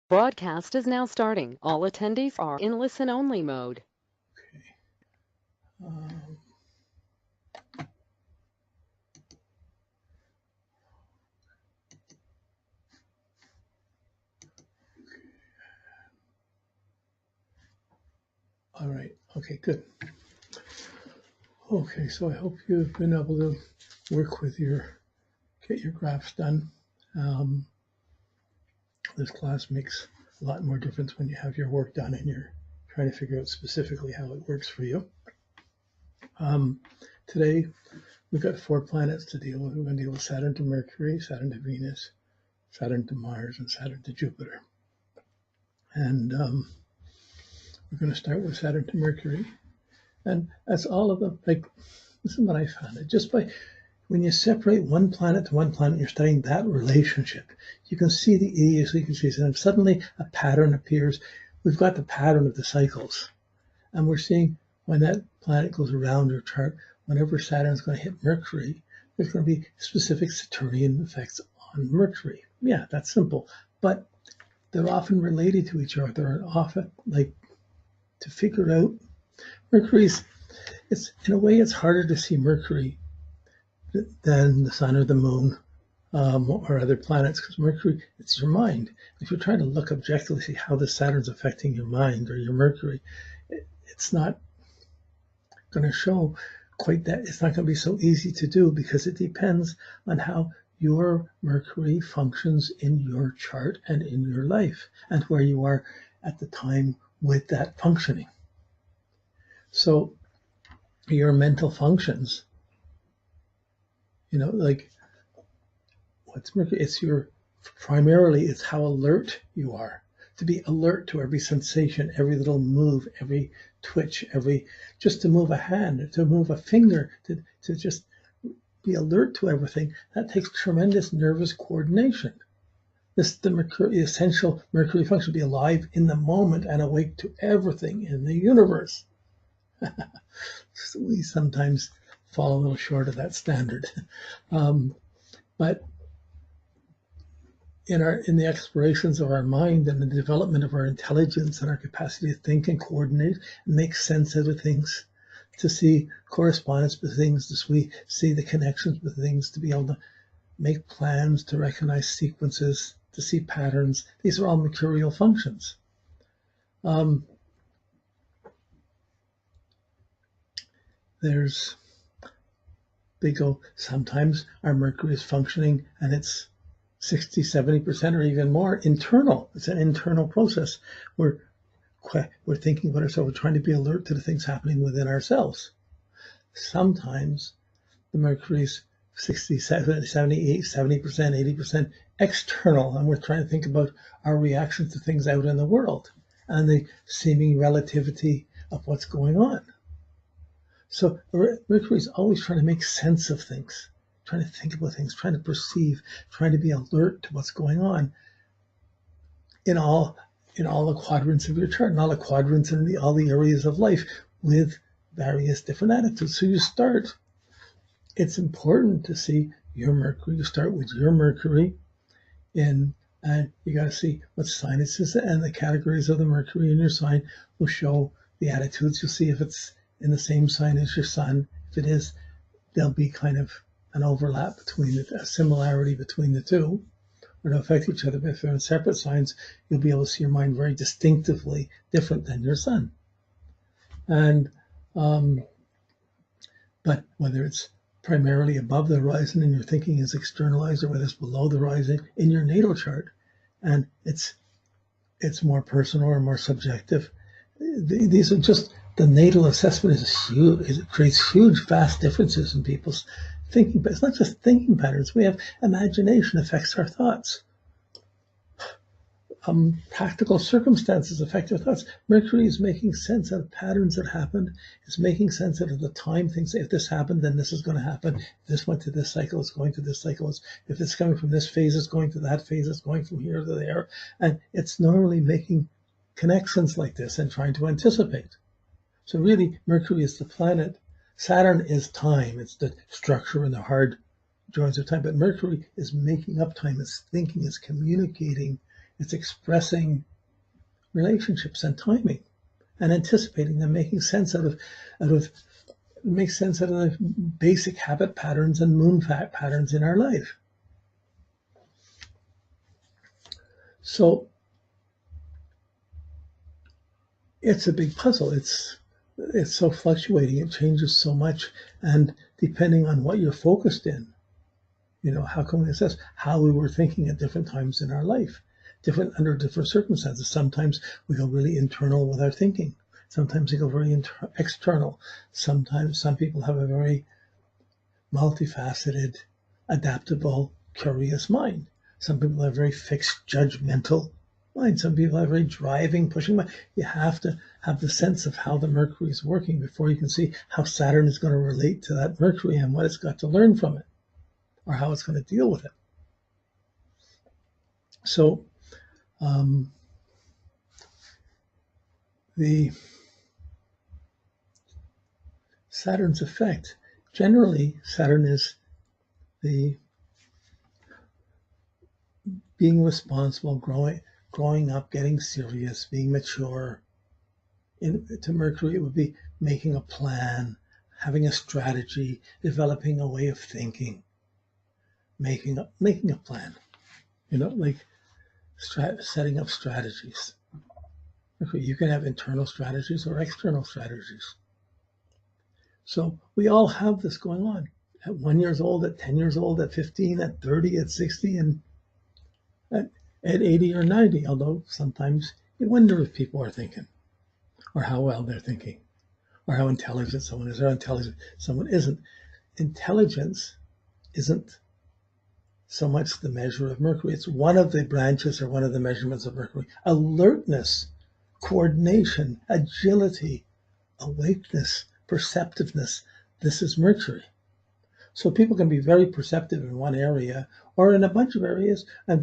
Broadcast is now starting. All attendees are in listen-only mode. Um, all right. Okay, good. Okay, so I hope you've been able to work with get your graphs done. This class makes a lot more difference when you have your work done and you're trying to figure out specifically how it works for you. Today, we've got 4 planets to deal with. We're going to deal with Saturn to Mercury, Saturn to Venus, Saturn to Mars, and Saturn to Jupiter. And we're going to start with Saturn to Mercury. And that's all of them. Like, this is what I found. Just by when you separate one planet to one planet, you're studying that relationship. You can see the idiosyncrasies, and suddenly a pattern appears. We've got the pattern of the cycles, and we're seeing when that planet goes around your chart, whenever Saturn's going to hit Mercury, there's going to be specific Saturnian effects on Mercury. Yeah, that's simple, but they're often related to each other. They're often like to figure out Mercury's. It's in a way it's harder to see Mercury than the sun or the moon or other planets, because Mercury, it's your mind. If you're trying to look objectively, see how the Saturn's affecting your mind or your Mercury, it's not going to show quite that. It's not going to be so easy to do because it depends on how your Mercury functions in your chart and in your life and where you are at the time with that functioning. So your mental functions, like what's Mercury? Primarily it's how alert you are. To be alert to every sensation, every little move, every twitch, just to move a hand, to move a finger, to just be alert to everything. That takes tremendous nervous coordination. The essential Mercury function, be alive in the moment and awake to everything in the universe. So we sometimes fall a little short of that standard. But in the explorations of our mind and the development of our intelligence and our capacity to think and coordinate and make sense out of things, to see correspondence with things, to see the connections with things, to be able to make plans, to recognize sequences, to see patterns. These are all mercurial functions. Sometimes our Mercury is functioning and it's 60, 70% or even more internal. It's an internal process. We're thinking about ourselves. We're trying to be alert to the things happening within ourselves. Sometimes the Mercury's 60, 70, 70%, 80% external, and we're trying to think about our reactions to things out in the world and the seeming relativity of what's going on. So Mercury is always trying to make sense of things, trying to think about things, trying to perceive, trying to be alert to what's going on in all the quadrants of your chart, and all the quadrants and all the areas of life with various different attitudes. So it's important to see your Mercury. You start with your Mercury and you got to see what sign it is, and the categories of the Mercury in your sign will show the attitudes. You'll see if it's in the same sign as your sun. If it is, there'll be kind of an overlap a similarity between the two, or to affect each other. But if they're in separate signs, you'll be able to see your mind very distinctively different than your sun. And but whether it's primarily above the horizon and your thinking is externalized, or whether it's below the horizon in your natal chart, and it's more personal or more subjective. These are just the natal assessment is huge. It creates huge, vast differences in people's thinking. But it's not just thinking patterns. We have imagination affects our thoughts. Practical circumstances affect our thoughts. Mercury is making sense of patterns that happened. It's making sense out of the time things. If this happened, then this is going to happen. If this went to this cycle, it's going to this cycle. If it's coming from this phase, it's going to that phase. It's going from here to there. And it's normally making connections like this and trying to anticipate. So really, Mercury is the planet. Saturn is time. It's the structure and the hard joints of time. But Mercury is making up time. It's thinking. It's communicating It's expressing relationships and timing and anticipating them, making sense out of the basic habit patterns and moon patterns in our life. So it's a big puzzle. It's so fluctuating. It changes so much, and depending on what you're focused in, how can we assess how we were thinking at different times in our life, under different circumstances? Sometimes we go really internal with our thinking. Sometimes we go very external. Sometimes some people have a very multifaceted, adaptable, curious mind. Some people have very fixed, judgmental mind. Some people have very driving, pushing mind. You have to have the sense of how the Mercury is working before you can see how Saturn is going to relate to that Mercury and what it's got to learn from it, or how it's going to deal with it. So the Saturn's effect, generally Saturn is the being responsible, growing up, getting serious, being mature. To Mercury, it would be making a plan, having a strategy, developing a way of thinking, making a plan, like setting up strategies. Okay, you can have internal strategies or external strategies. So we all have this going on at 1 year old, at 10 years old, at 15, at 30, at 60, and at 80 or 90, although sometimes you wonder if people are thinking, or how well they're thinking, or how intelligent someone is, or how intelligent someone isn't. Intelligence isn't so much the measure of Mercury. It's one of the branches or one of the measurements of Mercury. Alertness, coordination, agility, awakeness, perceptiveness. This is Mercury. So people can be very perceptive in one area or in a bunch of areas, and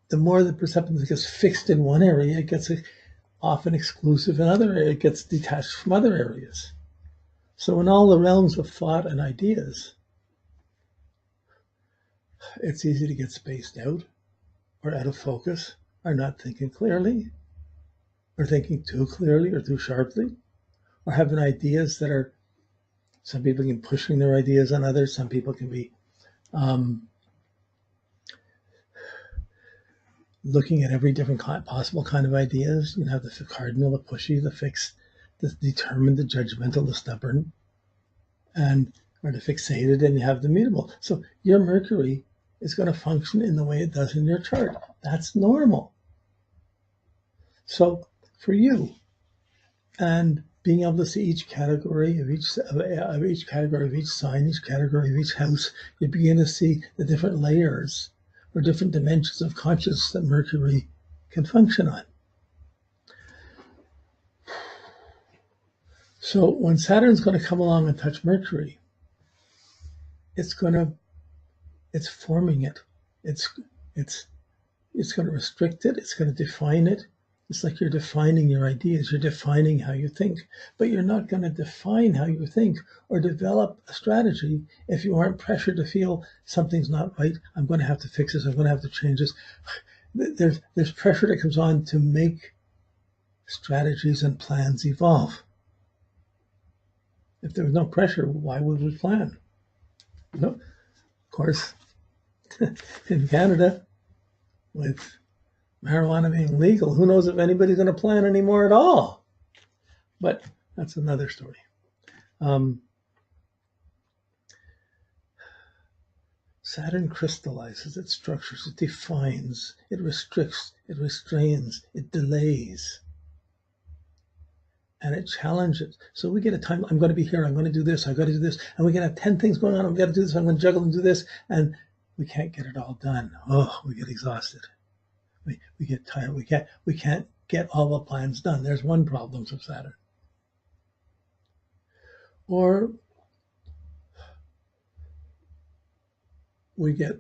the more the perceptiveness gets fixed in one area, it gets often exclusive in other areas, it gets detached from other areas. So in all the realms of thought and ideas, it's easy to get spaced out or out of focus, or not thinking clearly, or thinking too clearly or too sharply, or having ideas that are, some people can be pushing their ideas on others, some people can be looking at every different possible kind of ideas. You have the cardinal, the pushy, the fixed, the determined, the judgmental, the stubborn, or the fixated, and you have the mutable. So your Mercury is going to function in the way it does in your chart. That's normal. So for you, and being able to see each category of each category of each sign, each category of each house, you begin to see the different layers or different dimensions of consciousness that Mercury can function on. So when Saturn's going to come along and touch Mercury, it's forming it. It's going to restrict it. It's going to define it. It's like you're defining your ideas. You're defining how you think, but you're not going to define how you think or develop a strategy if you aren't pressured to feel something's not right. I'm going to have to fix this. I'm going to have to change this. There's pressure that comes on to make strategies and plans evolve. If there was no pressure, why would we plan? No, of course, in Canada, with marijuana being legal, who knows if anybody's going to plan anymore at all? But that's another story. Saturn crystallizes, it structures, it defines, it restricts, it restrains, it delays, and it challenges. So we get a time, I'm going to be here, I'm going to do this, I've got to do this, and we can have 10 things going on, I've got to do this, I'm going to juggle and do this, and we can't get it all done. Oh, we get exhausted. We get tired. We can't get all the plans done. There's one problem with Saturn. Or we get,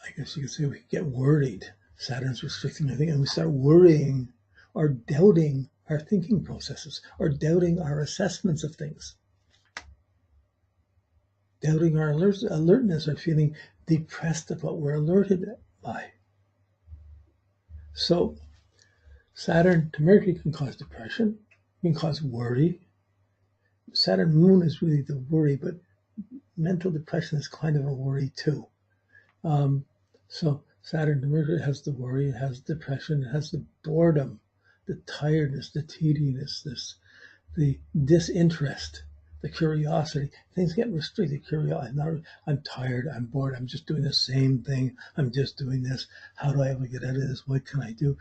I guess you could say, we get worried. Saturn's restricting everything, and we start worrying or doubting our thinking processes, or doubting our assessments of things, doubting our alertness, or feeling depressed at what we're alerted lie. So Saturn to Mercury can cause depression, can cause worry. Saturn moon is really the worry, but mental depression is kind of a worry too. So Saturn to Mercury has the worry, it has depression, it has the boredom, the tiredness, the tediousness, the disinterest, the curiosity. Things get restricted. Curiosity. I'm tired. I'm bored. I'm just doing the same thing. I'm just doing this. How do I ever get out of this? What can I do?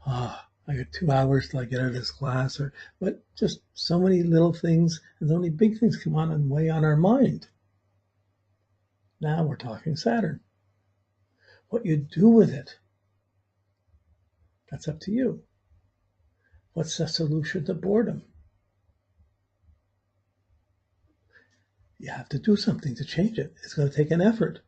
I got 2 hours till I get out of this class. But just so many little things, and only big things come on and weigh on our mind. Now we're talking Saturn. What you do with it, that's up to you. What's the solution to boredom? You have to do something to change it. It's going to take an effort.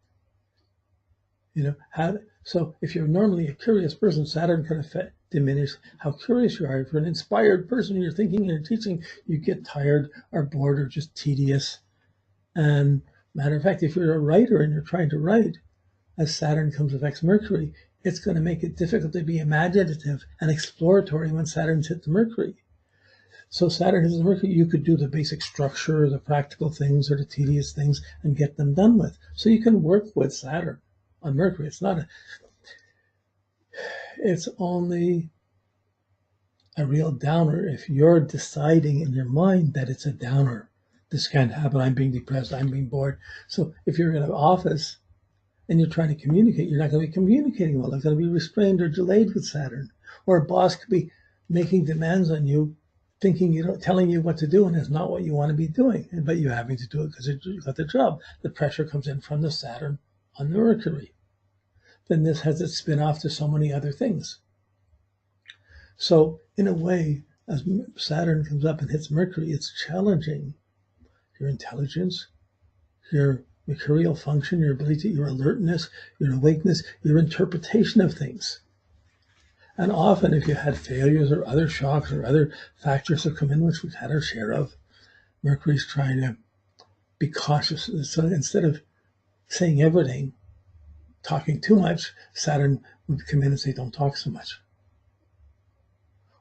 So if you're normally a curious person, Saturn can diminish how curious you are. If you're an inspired person, you're thinking and you're teaching, you get tired or bored or just tedious. And matter of fact, if you're a writer and you're trying to write, as Saturn comes affects Mercury, it's going to make it difficult to be imaginative and exploratory when Saturn's hit the Mercury. So Saturn hits the Mercury, you could do the basic structure, the practical things, or the tedious things, and get them done with. So you can work with Saturn on Mercury. It's only a real downer if you're deciding in your mind that it's a downer. This can't happen. I'm being depressed. I'm being bored. So if you're in an office and you're trying to communicate, you're not going to be communicating well. It's going to be restrained or delayed with Saturn. Or a boss could be making demands on you, telling you what to do, and it's not what you want to be doing, but you're having to do it because you got the job. The pressure comes in from the Saturn on the Mercury. Then this has its spin-off to so many other things. So in a way, as Saturn comes up and hits Mercury, it's challenging your intelligence, your mercurial function, your ability, your alertness, your awakeness, your interpretation of things. And often if you had failures or other shocks or other factors that come in, which we've had our share of, Mercury's trying to be cautious. So instead of saying everything, talking too much, Saturn would come in and say, don't talk so much.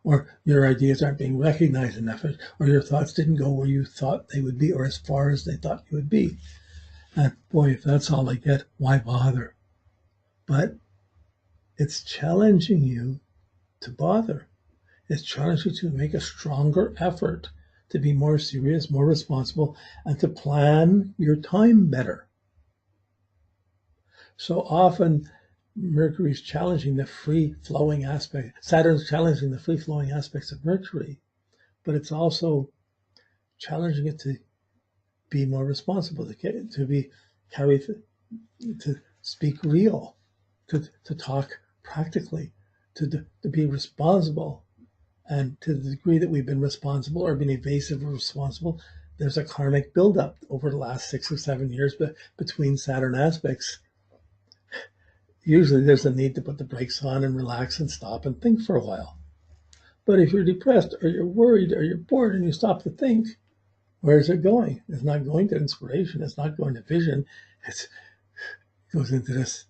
Or your ideas aren't being recognized enough, or your thoughts didn't go where you thought they would be, or as far as they thought you would be. And boy, if that's all I get, why bother? But it's challenging you to bother. It's challenging you to make a stronger effort to be more serious, more responsible, and to plan your time better. So often, Mercury's challenging the free-flowing aspect. Saturn's challenging the free-flowing aspects of Mercury, but it's also challenging it to be more responsible, to speak real, to talk practically, to be responsible. And to the degree that we've been responsible or been evasive or responsible, there's a karmic buildup over the last 6 or 7 years between Saturn aspects. Usually there's a need to put the brakes on and relax and stop and think for a while. But if you're depressed or you're worried or you're bored and you stop to think, where is it going? It's not going to inspiration. It's not going to vision. It goes into this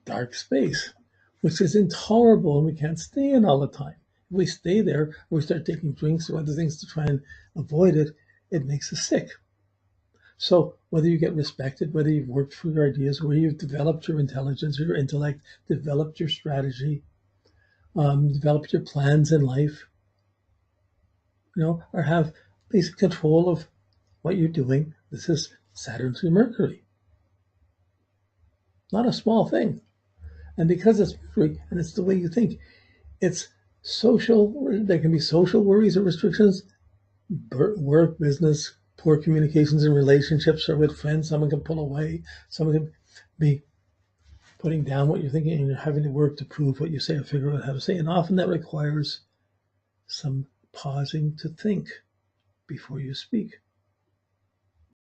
dark space, which is intolerable and we can't stay in all the time. If we stay there or we start taking drinks or other things to try and avoid it, it makes us sick. So whether you get respected, whether you've worked for your ideas, whether you've developed your intelligence or your intellect, developed your strategy, developed your plans in life, or have basic control of what you're doing, this is Saturn through Mercury. Not a small thing. And because it's Mercury and it's the way you think, it's social, there can be social worries or restrictions, work, business, poor communications in relationships or with friends. Someone can pull away. Someone can be putting down what you're thinking and you're having to work to prove what you say or figure out how to say. And often that requires some pausing to think before you speak.